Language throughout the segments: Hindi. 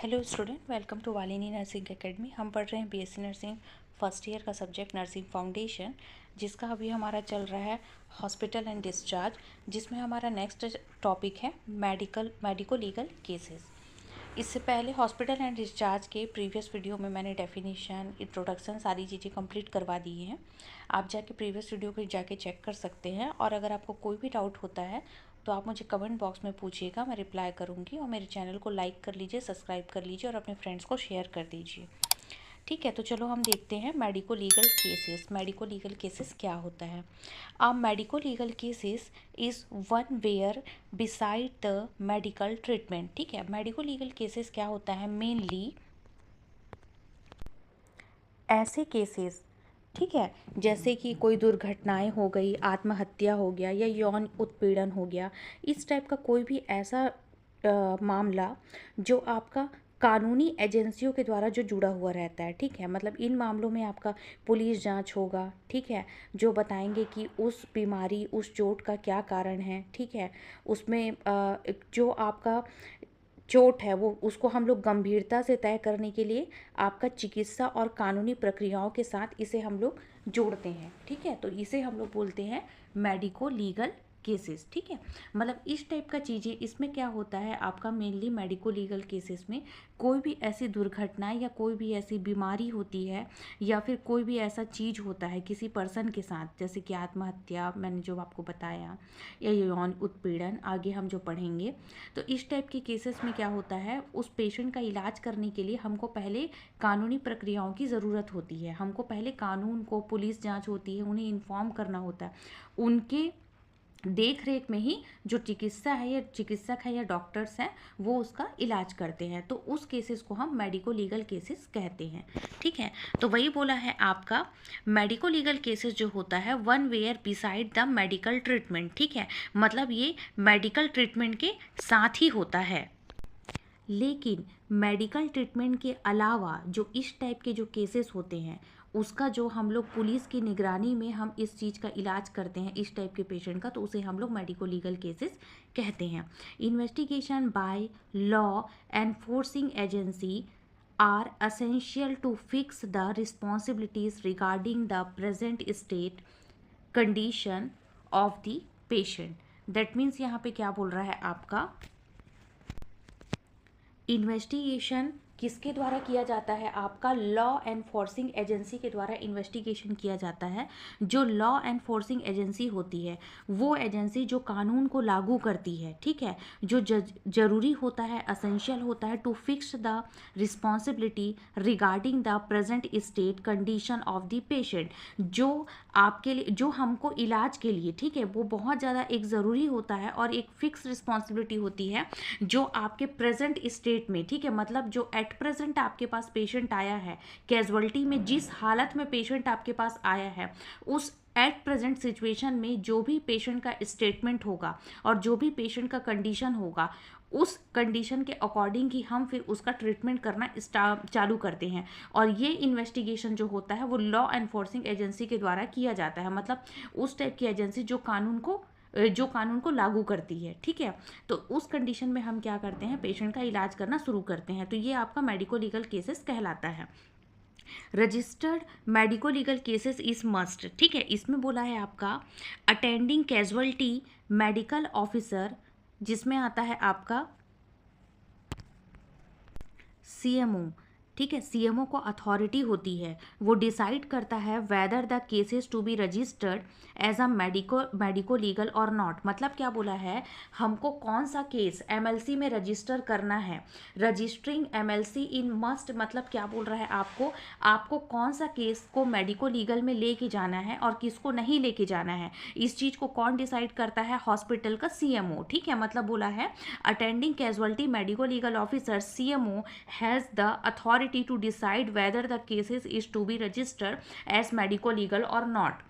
Hello student, welcome to Valini nursing academy. हम पढ़ रहे हैं बीएससी नर्सिंग फर्स्ट ईयर का सब्जेक्ट नर्सिंग फाउंडेशन, जिसका अभी हमारा चल रहा है हॉस्पिटल एंड डिस्चार्ज, जिसमें हमारा नेक्स्ट टॉपिक है मेडिको लीगल केसेस। इससे पहले हॉस्पिटल एंड डिस्चार्ज के प्रीवियस वीडियो में मैंने डेफिनेशन, इंट्रोडक्शन सारी चीज़ें कंप्लीट करवा दी हैं। आप जाके प्रीवियस वीडियो को जाके चेक कर सकते हैं, और अगर आपको कोई भी डाउट होता है तो आप मुझे कमेंट बॉक्स में पूछिएगा, मैं रिप्लाई करूँगी। और मेरे चैनल को लाइक कर लीजिए, सब्सक्राइब कर लीजिए और अपने फ्रेंड्स को शेयर कर दीजिए। ठीक है, तो चलो हम देखते हैं medico legal cases. Medico legal cases क्या होता है? Medico legal cases is one where beside the medical treatment. ठीक है, मेडिको लीगल केसेस क्या होता है? मेनली ऐसे केसेस, ठीक है, जैसे कि कोई दुर्घटनाएं हो गई, आत्महत्या हो गया या यौन उत्पीड़न हो गया, इस टाइप का कोई भी ऐसा मामला जो आपका कानूनी एजेंसियों के द्वारा जो जुड़ा हुआ रहता है। ठीक है, मतलब इन मामलों में आपका पुलिस जांच होगा। ठीक है, जो बताएंगे कि उस बीमारी, उस चोट का क्या कारण है। ठीक है, उसमें जो आपका चोट है वो उसको हम लोग गंभीरता से तय करने के लिए आपका चिकित्सा और कानूनी प्रक्रियाओं के साथ इसे हम लोग जोड़ते हैं। ठीक है, तो इसे हम लोग बोलते हैं मेडिको लीगल केसेस। ठीक है, मतलब इस टाइप का चीज़ें इसमें क्या होता है आपका मेनली मेडिको लीगल केसेस में कोई भी ऐसी दुर्घटनाएं या कोई भी ऐसी बीमारी होती है या फिर कोई भी ऐसा चीज़ होता है किसी पर्सन के साथ, जैसे कि आत्महत्या मैंने जो आपको बताया, या यौन उत्पीड़न आगे हम जो पढ़ेंगे। तो इस टाइप के केसेस में क्या होता है, उस पेशेंट का इलाज करने के लिए हमको पहले कानूनी प्रक्रियाओं की ज़रूरत होती है। हमको पहले कानून को, पुलिस जांच होती है, उन्हें इन्फॉर्म करना होता है। उनके देख रेख में ही जो चिकित्सा है या चिकित्सक है या डॉक्टर्स हैं वो उसका इलाज करते हैं। तो उस केसेस को हम मेडिको लीगल केसेस कहते हैं। ठीक है, तो वही बोला है आपका मेडिको लीगल केसेस जो होता है one where beside the medical treatment. ठीक है, मतलब ये मेडिकल ट्रीटमेंट के साथ ही होता है। लेकिन मेडिकल ट्रीटमेंट के अलावा जो इस टाइप के जो केसेस होते हैं उसका जो हम लोग पुलिस की निगरानी में हम इस चीज़ का इलाज करते हैं इस टाइप के पेशेंट का, तो उसे हम लोग मेडिको लीगल केसेस कहते हैं। Investigation by law enforcing agency are essential to fix the responsibilities regarding the present state condition of the patient. That means यहाँ पे क्या बोल रहा है आपका, इन्वेस्टिगेशन किसके द्वारा किया जाता है? आपका लॉ एनफोर्सिंग एजेंसी के द्वारा इन्वेस्टिगेशन किया जाता है। जो लॉ एनफोर्सिंग एजेंसी होती है वो एजेंसी जो कानून को लागू करती है। ठीक है, जो जरूरी होता है, असेंशियल होता है to fix the responsibility regarding the present state condition of the patient. जो आपके लिए, जो हमको इलाज के लिए, ठीक है, वो बहुत ज़्यादा एक ज़रूरी होता है और एक फिक्स रिस्पॉन्सिबिलिटी होती है जो आपके प्रेजेंट स्टेट में, ठीक है, मतलब जो एट प्रेजेंट आपके पास पेशेंट आया है, कैजुअलिटी में जिस हालत में पेशेंट आपके पास आया है, उस एट प्रेजेंट सिचुएशन में जो भी पेशेंट का स्टेटमेंट होगा और जो भी पेशेंट का कंडीशन होगा, उस कंडीशन के अकॉर्डिंग ही हम फिर उसका ट्रीटमेंट करना चालू करते हैं। और ये इन्वेस्टिगेशन जो होता है वो लॉ एनफोर्सिंग एजेंसी के द्वारा किया जाता है, मतलब उस टाइप की एजेंसी जो कानून को लागू करती है। ठीक है, तो उस कंडीशन में हम क्या करते हैं, पेशेंट का इलाज करना शुरू करते हैं। तो ये आपका मेडिको लीगल केसेस कहलाता है। Registered medico legal cases is must. ठीक है, इसमें बोला है आपका अटेंडिंग कैजुअलिटी मेडिकल ऑफिसर, जिसमें आता है आपका सीएमओ। ठीक है, सीएमओ को अथॉरिटी होती है, वो डिसाइड करता है whether the cases to be registered as a medico legal और नॉट। मतलब क्या बोला है, हमको कौन सा केस एमएलसी में रजिस्टर करना है। रजिस्टरिंग एमएलसी इन मस्ट, मतलब क्या बोल रहा है आपको कौन सा केस को मेडिको लीगल में लेके जाना है और किसको नहीं लेके जाना है। इस चीज़ को कौन डिसाइड करता है? हॉस्पिटल का सीएमओ। ठीक है, मतलब बोला है attending casualty medico legal officer CMO has the authority to decide whether the cases is to be registered as medico legal or not।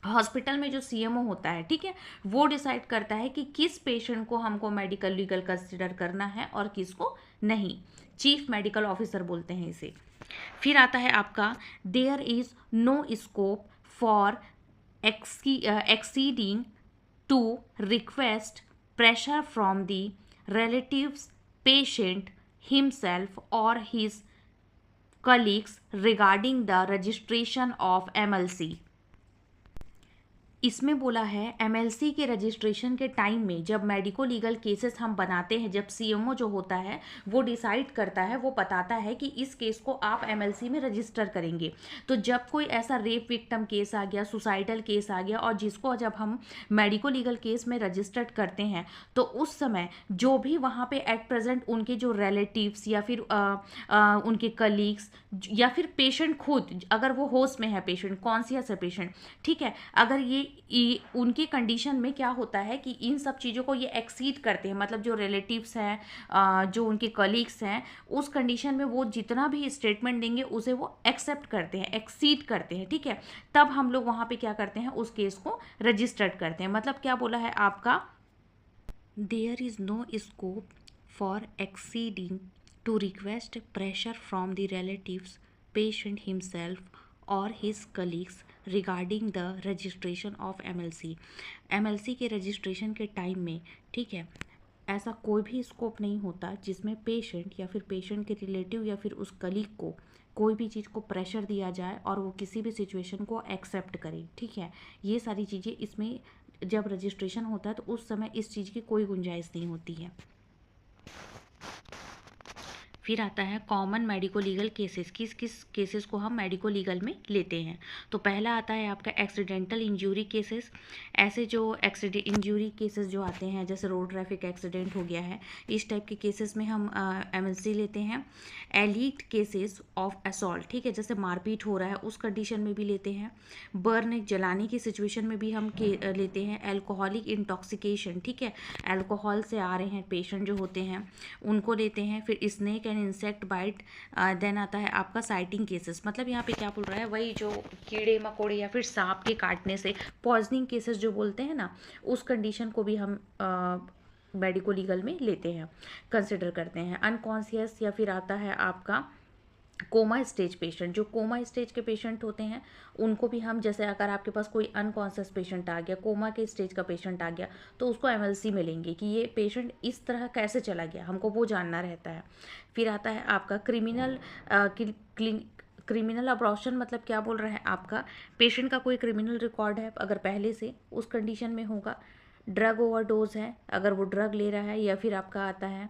Hospital में जो सीएमओ होता है, ठीक है, वो डिसाइड करता है कि किस पेशेंट को हमको मेडिकल लीगल कंसिडर करना है और किसको नहीं। चीफ मेडिकल ऑफिसर बोलते हैं इसे। फिर आता है आपका there is no scope for exceeding to request pressure from the relatives patient himself or his colleagues regarding the registration of MLC। इसमें बोला है एमएलसी के रजिस्ट्रेशन के टाइम में जब मेडिको लीगल केसेस हम बनाते हैं, जब सीएमओ जो होता है वो डिसाइड करता है, वो बताता है कि इस केस को आप एमएलसी में रजिस्टर करेंगे। तो जब कोई ऐसा रेप विक्टिम केस आ गया, सुसाइडल केस आ गया, और जिसको जब हम मेडिको लीगल केस में रजिस्टर्ड करते हैं, तो उस समय जो भी वहाँ पे एट प्रेजेंट उनके जो रिलेटिव्स या फिर उनके कलीग्स या फिर पेशेंट खुद, अगर वो होश में है पेशेंट, कॉन्शियस है पेशेंट, ठीक है, अगर ये उनके कंडीशन में क्या होता है कि इन सब चीज़ों को ये एक्सीड करते हैं, मतलब जो रिलेटिव्स हैं, जो उनके कलीग्स हैं, उस कंडीशन में वो जितना भी स्टेटमेंट देंगे उसे वो एक्सेप्ट करते हैं, एक्सीड करते हैं, ठीक है, तब हम लोग वहाँ पे क्या करते हैं, उस केस को रजिस्टर्ड करते हैं। मतलब क्या बोला है आपका, there is no scope for exceeding to request pressure from the relatives, patient himself और his colleagues regarding the registration of MLC. MLC के रजिस्ट्रेशन के टाइम में, ठीक है, ऐसा कोई भी स्कोप नहीं होता जिसमें पेशेंट या फिर पेशेंट के रिलेटिव या फिर उस कलीग को कोई भी चीज़ को प्रेशर दिया जाए और वो किसी भी सिचुएशन को एक्सेप्ट करे, ठीक है। ये सारी चीज़ें इसमें जब रजिस्ट्रेशन होता है तो उस समय इस चीज़ की कोई गुंजाइश नहीं होती है। फिर आता है कॉमन मेडिको लीगल केसेस, किस किस केसेस को हम मेडिको लीगल में लेते हैं। तो पहला आता है आपका एक्सीडेंटल इंजरी केसेस। ऐसे जो एक्सीडेंट इंजरी केसेस जो आते हैं, जैसे रोड ट्रैफिक एक्सीडेंट हो गया है, इस टाइप के केसेस में हम एमएलसी लेते हैं। एलीट केसेस ऑफ असॉल्ट, ठीक है, जैसे मारपीट हो रहा है उस कंडीशन में भी लेते हैं। बर्न, जलाने की सिचुएशन में भी हम लेते हैं। एल्कोहलिक इंटॉक्सिकेशन, ठीक है, एल्कोहल से आ रहे हैं पेशेंट जो होते हैं उनको लेते हैं। फिर snake and insect bite, then आता है आपका साइटिंग केसेस, मतलब यहाँ पे क्या बोल रहा है, वही जो कीड़े मकोड़े या फिर सांप के काटने से पॉइजनिंग केसेस जो बोलते हैं ना, उस कंडीशन को भी हम मेडिको लीगल में लेते हैं, कंसिडर करते हैं। अनकॉन्शियस या फिर आता है आपका कोमा स्टेज पेशेंट, जो कोमा स्टेज के पेशेंट होते हैं उनको भी हम, जैसे अगर आपके पास कोई अनकॉन्शियस पेशेंट आ गया, कोमा के स्टेज का पेशेंट आ गया, तो उसको एमएलसी में लेंगे कि ये पेशेंट इस तरह कैसे चला गया, हमको वो जानना रहता है। फिर आता है आपका क्रिमिनल अब्रॉशन, मतलब क्या बोल रहा है आपका, पेशेंट का कोई क्रिमिनल रिकॉर्ड है अगर पहले से, उस कंडीशन में होगा। ड्रग ओवरडोज है, अगर वो ड्रग ले रहा है, या फिर आपका आता है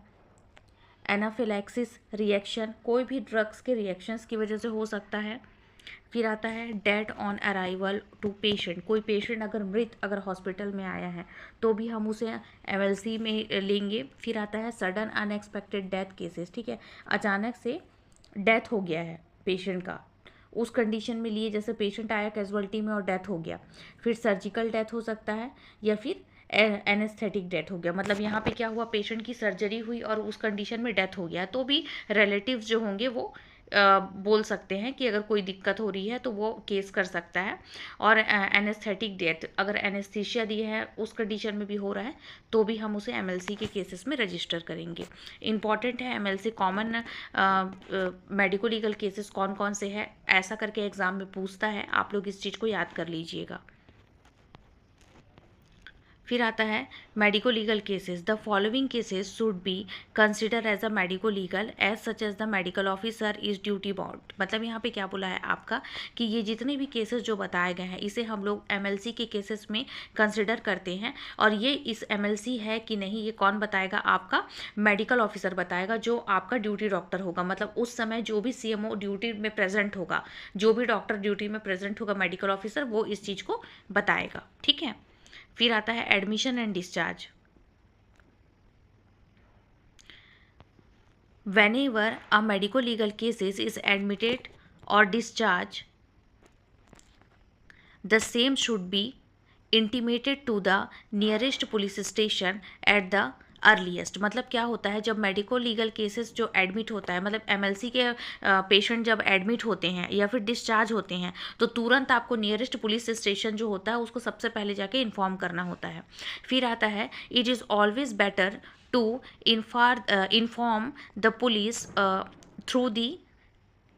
एनाफिलैक्सिस रिएक्शन, कोई भी ड्रग्स के रिएक्शंस की वजह से हो सकता है। फिर आता है death on arrival to patient, कोई पेशेंट अगर मृत अगर हॉस्पिटल में आया है तो भी हम उसे एमएलसी में लेंगे। फिर आता है सडन अनएक्सपेक्टेड डेथ केसेस, ठीक है, अचानक से डेथ हो गया है पेशेंट का, उस कंडीशन में लिए, जैसे पेशेंट आया कैजुअल्टी में और डेथ हो गया। फिर सर्जिकल डेथ हो सकता है, या फिर एनेस्थेटिक डेथ हो गया, मतलब यहाँ पे क्या हुआ, पेशेंट की सर्जरी हुई और उस कंडीशन में डेथ हो गया, तो भी रिलेटिव्स जो होंगे वो बोल सकते हैं कि अगर कोई दिक्कत हो रही है तो वो केस कर सकता है। और एनेस्थेटिक डेथ, अगर एनेस्थीसिया दी है उस कंडीशन में भी हो रहा है तो भी हम उसे एमएलसी के केसेस में रजिस्टर करेंगे। इंपॉर्टेंट है MLC common medico legal cases कौन कौन से हैं, ऐसा करके एग्जाम में पूछता है, आप लोग इस चीज़ को याद कर लीजिएगा। फिर आता है medico legal cases, the following cases should be consider as a medico legal as such as the medical officer is duty bound. मतलब यहाँ पे क्या बोला है आपका कि ये जितने भी केसेस जो बताए गए हैं इसे हम लोग एमएलसी के केसेस में कंसिडर करते हैं, और ये इस एमएलसी है कि नहीं ये कौन बताएगा, आपका मेडिकल ऑफिसर बताएगा, जो आपका ड्यूटी डॉक्टर होगा। मतलब उस समय जो भी सीएमओ ड्यूटी में प्रेजेंट होगा, जो भी डॉक्टर ड्यूटी में प्रेजेंट होगा, मेडिकल ऑफिसर, वो इस चीज़ को बताएगा, ठीक है। फिर आता है admission and discharge. Whenever a medico legal case is admitted or discharged, the same should be intimated to the nearest police station at the earliest. मतलब क्या होता है, जब मेडिको लीगल केसेस जो एडमिट होता है, मतलब एमएलसी के पेशेंट जब एडमिट होते हैं या फिर डिस्चार्ज होते हैं, तो तुरंत आपको नियरेस्ट पुलिस स्टेशन जो होता है उसको सबसे पहले जाके इन्फॉर्म करना होता है। फिर आता है it is always better to inform the police through the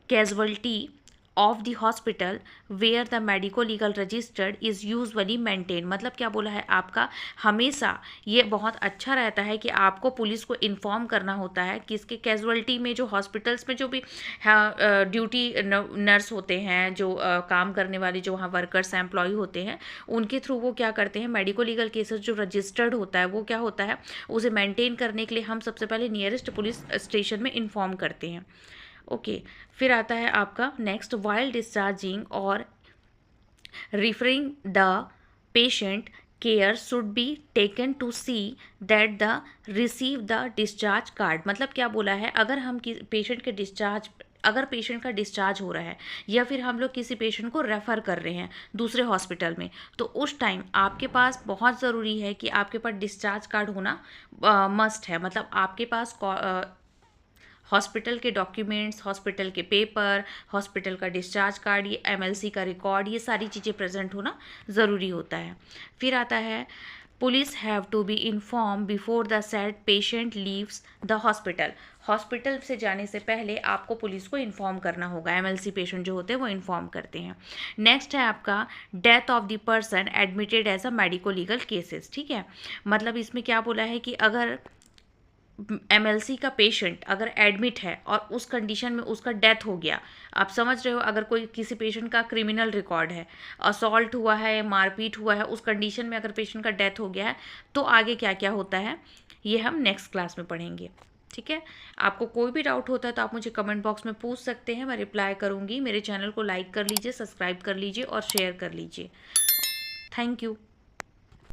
casualty of the hospital where the medico legal registered is usually maintain. मतलब क्या बोला है आपका, हमेशा ये बहुत अच्छा रहता है कि आपको पुलिस को इन्फॉर्म करना होता है कि इसके कैजुअलिटी में जो हॉस्पिटल्स में जो भी ड्यूटी नर्स होते हैं, जो काम करने वाले जो वहाँ वर्कर्स एम्प्लॉय होते हैं, उनके थ्रू वो क्या करते हैं, मेडिको लीगल केसेस जो रजिस्टर्ड होता है वो क्या होता है, उसे मेंटेन करने के लिए हम सबसे पहले नियरेस्ट पुलिस स्टेशन में इन्फॉर्म करते हैं। ओके फिर आता है आपका नेक्स्ट, वाइल डिस्चार्जिंग और referring the patient care should be taken to see that the receive the discharge card. मतलब क्या बोला है, अगर हम पेशेंट के डिस्चार्ज, अगर पेशेंट का डिस्चार्ज हो रहा है या फिर हम लोग किसी पेशेंट को रेफ़र कर रहे हैं दूसरे हॉस्पिटल में, तो उस टाइम आपके पास बहुत ज़रूरी है कि आपके पास डिस्चार्ज कार्ड होना मस्ट है। मतलब आपके पास हॉस्पिटल के डॉक्यूमेंट्स, हॉस्पिटल के पेपर, हॉस्पिटल का डिस्चार्ज कार्ड, ये एमएलसी का रिकॉर्ड, ये सारी चीज़ें प्रेजेंट होना ज़रूरी होता है। फिर आता है police have to be inform before the said patient leaves the hospital. Hospital से जाने से पहले आपको पुलिस को इन्फॉर्म करना होगा। एमएलसी पेशेंट जो होते हैं वो इन्फॉर्म करते हैं। नेक्स्ट है आपका death of the person admitted as a medico legal cases. ठीक है, मतलब इसमें क्या बोला है कि अगर एमएलसी का पेशेंट अगर एडमिट है और उस कंडीशन में उसका डेथ हो गया, आप समझ रहे हो, अगर कोई किसी पेशेंट का क्रिमिनल रिकॉर्ड है, असॉल्ट हुआ है, मारपीट हुआ है, उस कंडीशन में अगर पेशेंट का डेथ हो गया है, तो आगे क्या क्या होता है ये हम नेक्स्ट क्लास में पढ़ेंगे। ठीक है, आपको कोई भी डाउट होता है तो आप मुझे कमेंट बॉक्स में पूछ सकते हैं, मैं रिप्लाई करूँगी। मेरे चैनल को लाइक कर लीजिए, सब्सक्राइब कर लीजिए और शेयर कर लीजिए। Thank you.